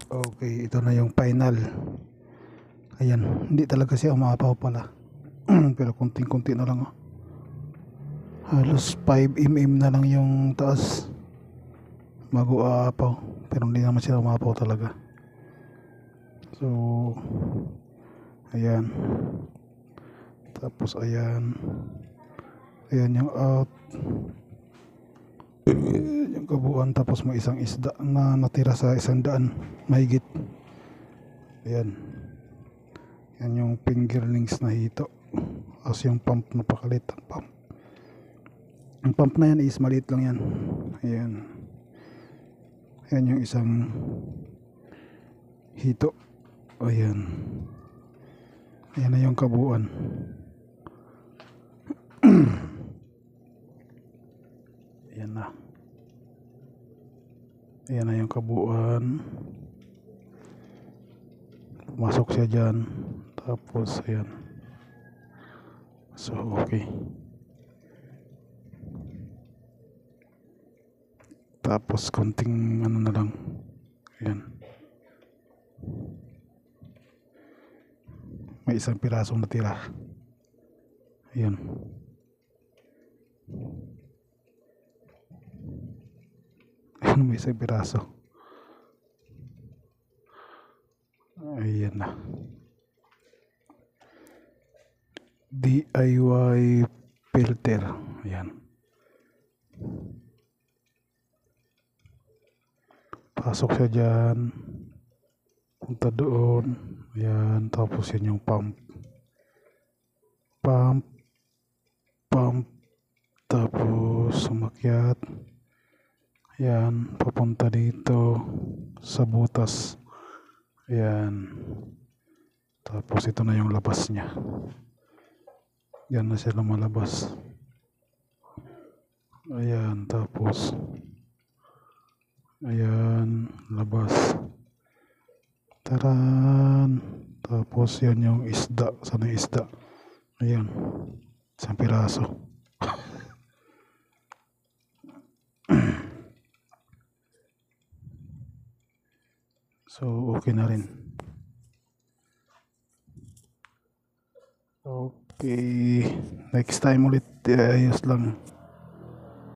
Okay, ito na yung final. Ayan, hindi talaga siya umapaw pala. Pero kunting-kunti na lang, oh. Halos 5 mm na lang yung taas bago aapaw. Pero hindi naman siya umapaw talaga. So, ayan. Tapos ayan. Ayan yung out. Yung kabuuan. Tapos may isang isda na natira sa 100 mahigit. Ayan. Yan yung fingerlings na hito. As yung pump na pakalit. Ang pump na yan is maliit lang yan. Ayan. Ayan yung isang hito. Ayan. Ayan na yung kabuuan. Ayan na. Ayan na yung kabuuan. Masok siya dyan. Tapos ayan. So okay. Tapos konting ano na lang. Ayan. May isang pirasong natira. Ayan. Ayan, may isang piraso. Ayan na. DIY filter. Ayan. Pasok siya dyan. Punta doon. Ayan. Tapos yan yung pump. Tapos sumakyat. Ayan. Papunta dito sa butas. Ayan. Tapos ito na yung labas niya. Yan na siya lumalabas. Ayan. Tapos ayan. Labas. Taran. Tapos yan yung isda. Sana yung isda. Ayan. Isang piraso. So okay na rin. Okay. Next time ulit ayos lang.